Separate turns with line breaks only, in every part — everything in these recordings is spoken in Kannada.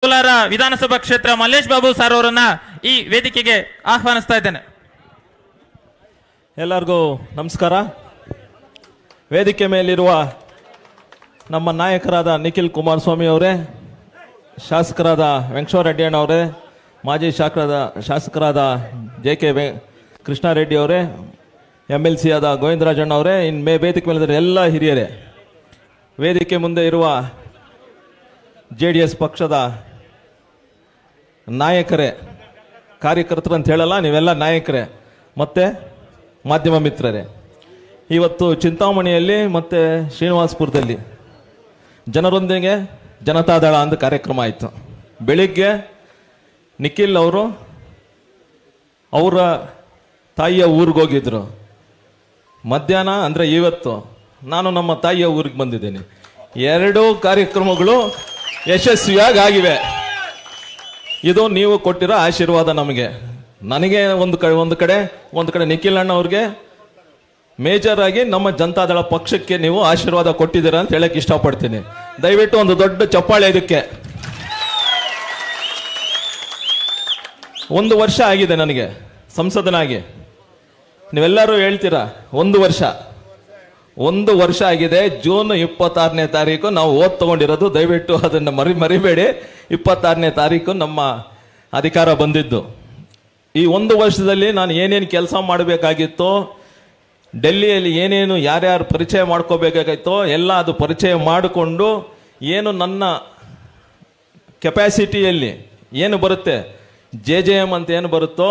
ಕೋಲಾರ ವಿಧಾನಸಭಾ ಕ್ಷೇತ್ರ ಮಲ್ಲೇಶ್ ಬಾಬು ಸರ್ ಅವರನ್ನ ಈ ವೇದಿಕೆಗೆ ಆಹ್ವಾನಿಸ್ತಾ ಇದ್ದೇನೆ.
ಎಲ್ಲರಿಗೂ ನಮಸ್ಕಾರ. ವೇದಿಕೆ ಮೇಲಿರುವ ನಮ್ಮ ನಾಯಕರಾದ ನಿಖಿಲ್ ಕುಮಾರಸ್ವಾಮಿ ಅವರೇ, ಶಾಸಕರಾದ ವೆಂಕಟರೆಡ್ಡಿ ಅವರೇ, ಮಾಜಿ ಶಾಸಕರಾದ JK ಕೃಷ್ಣಾರೆಡ್ಡಿ ಅವರೇ, MLC ಆದ ಗೋವಿಂದರಾಜಣ್ಣ ಅವರೇ, ಇನ್ನು ವೇದಿಕೆ ಮೇಲಿರುವ ಎಲ್ಲ ಹಿರಿಯರೇ, ವೇದಿಕೆ ಮುಂದೆ ಇರುವ JDS ಪಕ್ಷದ ನಾಯಕರೇ, ಕಾರ್ಯಕರ್ತರು ಅಂತ ಹೇಳಲ್ಲ, ನೀವೆಲ್ಲ ನಾಯಕರೇ, ಮತ್ತೆ ಮಾಧ್ಯಮ ಮಿತ್ರರೇ, ಇವತ್ತು ಚಿಂತಾಮಣಿಯಲ್ಲಿ ಮತ್ತೆ ಶ್ರೀನಿವಾಸಪುರದಲ್ಲಿ ಜನರೊಂದಿಗೆ ಜನತಾದಳ ಅಂತ ಕಾರ್ಯಕ್ರಮ ಆಯಿತು. ಬೆಳಿಗ್ಗೆ ನಿಖಿಲ್ ಅವರು ಅವರ ತಾಯಿಯ ಊರಿಗೆ ಹೋಗಿದ್ರು. ಮಧ್ಯಾಹ್ನ ಅಂದರೆ ಇವತ್ತು ನಾನು ನಮ್ಮ ತಾಯಿಯ ಊರಿಗೆ ಬಂದಿದ್ದೇನೆ. ಎರಡೂ ಕಾರ್ಯಕ್ರಮಗಳು ಯಶಸ್ವಿಯಾಗಿ ಆಗಿವೆ. ಇದು ನೀವು ಕೊಟ್ಟಿರೋ ಆಶೀರ್ವಾದ ನಮಗೆ. ನನಗೆ ಒಂದು ಕಡೆ ನಿಖಿಲ್ ಅಣ್ಣ ಅವ್ರಿಗೆ ಮೇಜರ್ ಆಗಿ ನಮ್ಮ ಜನತಾದಳ ಪಕ್ಷಕ್ಕೆ ನೀವು ಆಶೀರ್ವಾದ ಕೊಟ್ಟಿದ್ದೀರಾ ಅಂತ ಹೇಳಕ್ ಇಷ್ಟಪಡ್ತೀನಿ. ದಯವಿಟ್ಟು ಒಂದು ದೊಡ್ಡ ಚಪ್ಪಾಳೆ ಇದಕ್ಕೆ. 1 ವರ್ಷ ಆಗಿದೆ ನನಗೆ ಸಂಸದನಾಗಿ. ನೀವೆಲ್ಲರೂ ಹೇಳ್ತೀರಾ 1 ವರ್ಷ ಆಗಿದೆ. ಜೂನ್ 26ನೇ ತಾರೀಕು ನಾವು ಓದ್ ತಗೊಂಡಿರೋದು. ದಯವಿಟ್ಟು ಅದನ್ನು ಮರಿಬೇಡಿ. 26ನೇ ತಾರೀಕು ನಮ್ಮ ಅಧಿಕಾರ ಬಂದಿದ್ದು. ಈ 1 ವರ್ಷದಲ್ಲಿ ನಾನು ಏನೇನು ಕೆಲಸ ಮಾಡಬೇಕಾಗಿತ್ತೋ, ಡೆಲ್ಲಿಯಲ್ಲಿ ಏನೇನು ಯಾರ್ಯಾರು ಪರಿಚಯ ಮಾಡ್ಕೋಬೇಕಾಗಿತ್ತೋ ಎಲ್ಲ ಅದು ಪರಿಚಯ ಮಾಡಿಕೊಂಡು, ಏನು ನನ್ನ ಕೆಪಾಸಿಟಿಯಲ್ಲಿ ಏನು ಬರುತ್ತೆ, JJM ಅಂತ ಏನು ಬರುತ್ತೋ,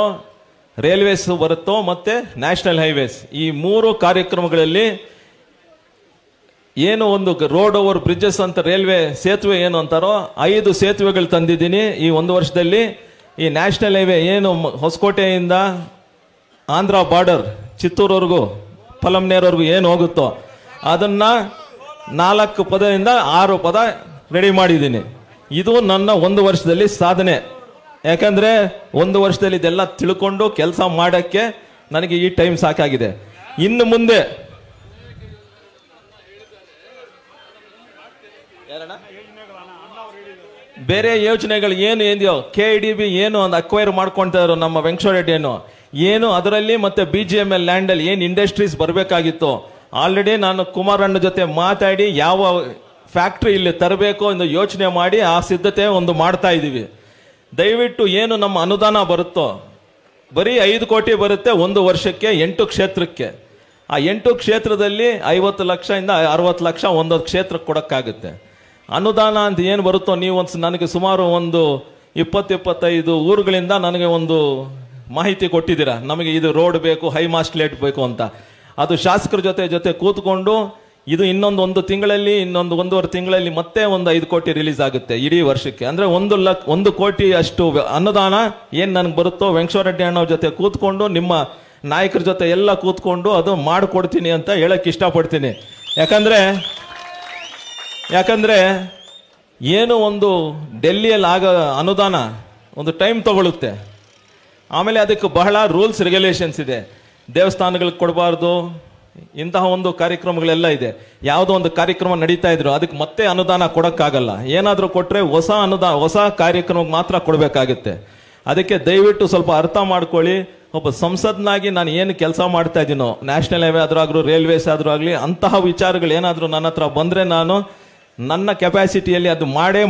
ರೈಲ್ವೇಸ್ ಬರುತ್ತೋ, ಮತ್ತೆ ನ್ಯಾಷನಲ್ ಹೈವೇಸ್, ಈ 3 ಕಾರ್ಯಕ್ರಮಗಳಲ್ಲಿ ಏನು ಒಂದು ರೋಡ್ ಓವರ್ ಬ್ರಿಡ್ಜಸ್ ಅಂತ ರೈಲ್ವೆ ಸೇತುವೆ ಏನು ಅಂತಾರೋ 5 ಸೇತುವೆಗಳು ತಂದಿದ್ದೀನಿ ಈ 1 ವರ್ಷದಲ್ಲಿ. ಈ ನ್ಯಾಷನಲ್ ಹೈವೇ ಏನು ಹೊಸಕೋಟೆಯಿಂದ ಆಂಧ್ರ ಬಾರ್ಡರ್ ಚಿತ್ತೂರವರೆಗೂ ಪಲಮ್ನೇರ್ವರೆಗೂ ಏನು ಹೋಗುತ್ತೋ ಅದನ್ನ 4 ಪದದಿಂದ 6 ಪದ ರೆಡಿ ಮಾಡಿದ್ದೀನಿ. ಇದು ನನ್ನ 1 ವರ್ಷದಲ್ಲಿ ಸಾಧನೆ. ಯಾಕಂದ್ರೆ 1 ವರ್ಷದಲ್ಲಿ ಇದೆಲ್ಲ ತಿಳ್ಕೊಂಡು ಕೆಲಸ ಮಾಡಕ್ಕೆ ನನಗೆ ಈ ಟೈಮ್ ಸಾಕಾಗಿದೆ. ಇನ್ನು ಮುಂದೆ ಬೇರೆ ಯೋಜನೆಗಳು ಏನಿದೆಯೋ, KIDB ಏನು ಒಂದು ಅಕ್ವೈರ್ ಮಾಡ್ಕೊಳ್ತಾ ಇರೋ ನಮ್ಮ ವೆಂಕಟರೆಡ್ಡಿ ಏನು ಅದರಲ್ಲಿ, ಮತ್ತೆ BGML ಲ್ಯಾಂಡ್ ಅಲ್ಲಿ ಏನು ಇಂಡಸ್ಟ್ರೀಸ್ ಬರಬೇಕಾಗಿತ್ತು, ಆಲ್ರೆಡಿ ನಾನು ಕುಮಾರಣ್ಣ ಜೊತೆ ಮಾತಾಡಿ ಯಾವ ಫ್ಯಾಕ್ಟ್ರಿ ಇಲ್ಲಿ ತರಬೇಕು ಎಂದು ಯೋಚನೆ ಮಾಡಿ ಆ ಸಿದ್ಧತೆ ಒಂದು ಮಾಡ್ತಾ ಇದ್ದೀವಿ. ದಯವಿಟ್ಟು ಏನು ನಮ್ಮ ಅನುದಾನ ಬರುತ್ತೋ, ಬರೀ 5 ಕೋಟಿ ಬರುತ್ತೆ 1 ವರ್ಷಕ್ಕೆ 8 ಕ್ಷೇತ್ರಕ್ಕೆ. ಆ 8 ಕ್ಷೇತ್ರದಲ್ಲಿ 50 ಲಕ್ಷದಿಂದ 60 ಲಕ್ಷ ಒಂದೊಂದು ಕ್ಷೇತ್ರಕ್ಕೆ ಕೊಡಕ್ಕಾಗುತ್ತೆ. ಅನುದಾನ ಅಂತ ಏನು ಬರುತ್ತೋ, ನೀವು ನನಗೆ ಸುಮಾರು ಒಂದು 20-25 ಊರುಗಳಿಂದ ನನಗೆ ಒಂದು ಮಾಹಿತಿ ಕೊಟ್ಟಿದ್ದೀರಾ, ನಮಗೆ ಇದು ರೋಡ್ ಬೇಕು, ಹೈ ಮಾಸ್ಟ್ಲೇಟ್ ಬೇಕು ಅಂತ. ಅದು ಶಾಸಕರ ಜೊತೆ ಕೂತ್ಕೊಂಡು ಇದು ಇನ್ನೊಂದು 1 ತಿಂಗಳಲ್ಲಿ, ಇನ್ನೊಂದು 1.5 ತಿಂಗಳಲ್ಲಿ ಮತ್ತೆ ಒಂದು 5 ಕೋಟಿ ರಿಲೀಸ್ ಆಗುತ್ತೆ ಇಡೀ ವರ್ಷಕ್ಕೆ. ಅಂದ್ರೆ 1 ಕೋಟಿ ಅಷ್ಟು ಅನುದಾನ ಏನ್ ನನಗೆ ಬರುತ್ತೋ ವೆಂಕಟರೆಡ್ಡಿ ಅಣ್ಣವ್ರ ಜೊತೆ ಕೂತ್ಕೊಂಡು, ನಿಮ್ಮ ನಾಯಕರ ಜೊತೆ ಎಲ್ಲ ಕೂತ್ಕೊಂಡು ಅದು ಮಾಡಿಕೊಡ್ತೀನಿ ಅಂತ ಹೇಳಕ್ ಇಷ್ಟಪಡ್ತೀನಿ. ಯಾಕಂದ್ರೆ ಏನು ಒಂದು ಡೆಲ್ಲಿಯಲ್ಲಿ ಆಗೋ ಅನುದಾನ ಒಂದು ಟೈಮ್ ತಗೊಳುತ್ತೆ. ಆಮೇಲೆ ಅದಕ್ಕೆ ಬಹಳ ರೂಲ್ಸ್ ರೆಗ್ಯುಲೇಷನ್ಸ್ ಇದೆ. ದೇವಸ್ಥಾನಗಳಿಗೆ ಕೊಡಬಾರ್ದು, ಇಂತಹ ಒಂದು ಕಾರ್ಯಕ್ರಮಗಳೆಲ್ಲ ಇದೆ. ಯಾವುದೋ ಒಂದು ಕಾರ್ಯಕ್ರಮ ನಡೀತಾ ಇದ್ರು ಅದಕ್ಕೆ ಮತ್ತೆ ಅನುದಾನ ಕೊಡಕ್ಕಾಗಲ್ಲ. ಏನಾದರೂ ಕೊಟ್ರೆ ಹೊಸ ಕಾರ್ಯಕ್ರಮಕ್ಕೆ ಮಾತ್ರ ಕೊಡಬೇಕಾಗುತ್ತೆ. ಅದಕ್ಕೆ ದಯವಿಟ್ಟು ಸ್ವಲ್ಪ ಅರ್ಥ ಮಾಡ್ಕೊಳ್ಳಿ. ಒಬ್ಬ ಸಂಸದನಾಗಿ ನಾನು ಏನು ಕೆಲಸ ಮಾಡ್ತಾ ಇದ್ದೀನೋ, ನ್ಯಾಷನಲ್ ಹೈವೇ ಆದ್ರೂ ಆಗ್ಲಿ, ರೈಲ್ವೇಸ್ ಆದ್ರೂ ಆಗ್ಲಿ, ಅಂತಹ ವಿಚಾರಗಳು ಏನಾದರೂ ನನ್ನ ಹತ್ರ ಬಂದ್ರೆ ನಾನು ನನ್ನ ಕೆಪಾಸಿಟಿಯಲ್ಲಿ ಅದು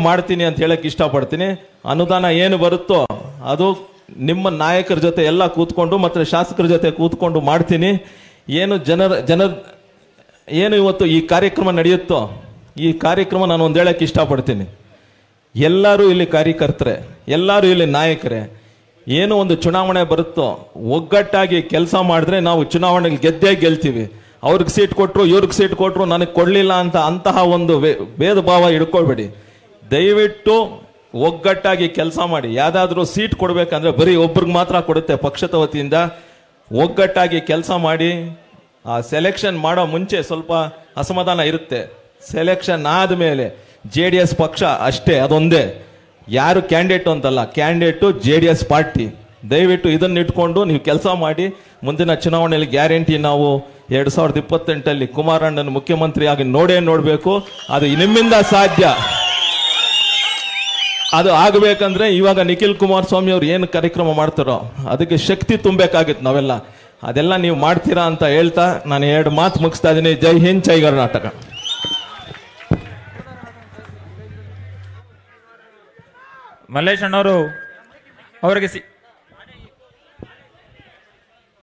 ಮಾಡ್ತೀನಿ ಅಂತ ಹೇಳಕ್ ಇಷ್ಟಪಡ್ತೀನಿ. ಅನುದಾನ ಏನು ಬರುತ್ತೋ ಅದು ನಿಮ್ಮ ನಾಯಕರ ಜೊತೆ ಎಲ್ಲ ಕೂತ್ಕೊಂಡು ಮತ್ತೆ ಶಾಸಕರ ಜೊತೆ ಕೂತ್ಕೊಂಡು ಮಾಡ್ತೀನಿ. ಏನು ಏನು ಇವತ್ತು ಈ ಕಾರ್ಯಕ್ರಮ ನಡೆಯುತ್ತೋ, ಈ ಕಾರ್ಯಕ್ರಮ ನಾನು ಒಂದು ಹೇಳಕ್ ಇಷ್ಟಪಡ್ತೀನಿ. ಎಲ್ಲರೂ ಇಲ್ಲಿ ಕಾರ್ಯಕರ್ತರೆ, ಎಲ್ಲರೂ ಇಲ್ಲಿ ನಾಯಕರೇ. ಏನು ಒಂದು ಚುನಾವಣೆ ಬರುತ್ತೋ ಒಗ್ಗಟ್ಟಾಗಿ ಕೆಲಸ ಮಾಡಿದ್ರೆ ನಾವು ಚುನಾವಣೆಗೆ ಗೆಲ್ತೀವಿ. ಅವ್ರಿಗೆ ಸೀಟ್ ಕೊಟ್ರು, ಇವ್ರಿಗೆ ಸೀಟ್ ಕೊಟ್ರು, ನನಗೆ ಕೊಡ್ಲಿಲ್ಲ ಅಂತ ಅಂತಹ ಒಂದು ಭೇದ ಭಾವ ಇಡ್ಕೊಳ್ಬೇಡಿ. ದಯವಿಟ್ಟು ಒಗ್ಗಟ್ಟಾಗಿ ಕೆಲಸ ಮಾಡಿ. ಯಾವ್ದಾದ್ರೂ ಸೀಟ್ ಕೊಡ್ಬೇಕಂದ್ರೆ ಬರೀ ಒಬ್ರಿಗೆ ಮಾತ್ರ ಕೊಡುತ್ತೆ ಪಕ್ಷದ ವತಿಯಿಂದ. ಒಗ್ಗಟ್ಟಾಗಿ ಕೆಲಸ ಮಾಡಿ. ಆ ಸೆಲೆಕ್ಷನ್ ಮಾಡೋ ಮುಂಚೆ ಸ್ವಲ್ಪ ಅಸಮಾಧಾನ ಇರುತ್ತೆ. ಸೆಲೆಕ್ಷನ್ ಆದ್ಮೇಲೆ JDS ಪಕ್ಷ ಅಷ್ಟೇ, ಅದೊಂದೇ. ಯಾರು ಕ್ಯಾಂಡಿಡೇಟ್ ಅಂತಲ್ಲ, ಕ್ಯಾಂಡಿಡೇಟು JDS ಪಾರ್ಟಿ. ದಯವಿಟ್ಟು ಇದನ್ನ ಇಟ್ಕೊಂಡು ನೀವು ಕೆಲಸ ಮಾಡಿ. ಮುಂದಿನ ಚುನಾವಣೆಯಲ್ಲಿ ಗ್ಯಾರಂಟಿ ನಾವು 2028 ಕುಮಾರಣ್ಣನ ಮುಖ್ಯಮಂತ್ರಿಯಾಗಿ ನೋಡಬೇಕು. ಅದು ನಿಮ್ಮಿಂದ ಸಾಧ್ಯ. ಅದು ಆಗಬೇಕಂದ್ರೆ ಇವಾಗ ನಿಖಿಲ್ ಕುಮಾರಸ್ವಾಮಿ ಅವ್ರು ಏನು ಕಾರ್ಯಕ್ರಮ ಮಾಡ್ತಾರೋ ಅದಕ್ಕೆ ಶಕ್ತಿ ತುಂಬಬೇಕಾಗಿತ್ತು ನಾವೆಲ್ಲ. ಅದೆಲ್ಲ ನೀವು ಮಾಡ್ತೀರಾ ಅಂತ ಹೇಳ್ತಾ ನಾನು 2 ಮಾತು ಮುಗಿಸ್ತಾ ಇದ್ದೀನಿ. ಜೈ ಹಿಂದ್, ಜೈ ಕರ್ನಾಟಕ.
ಮಲ್ಲೇಶ್ ಅಣ್ಣವರು ಅವರಿಗೆ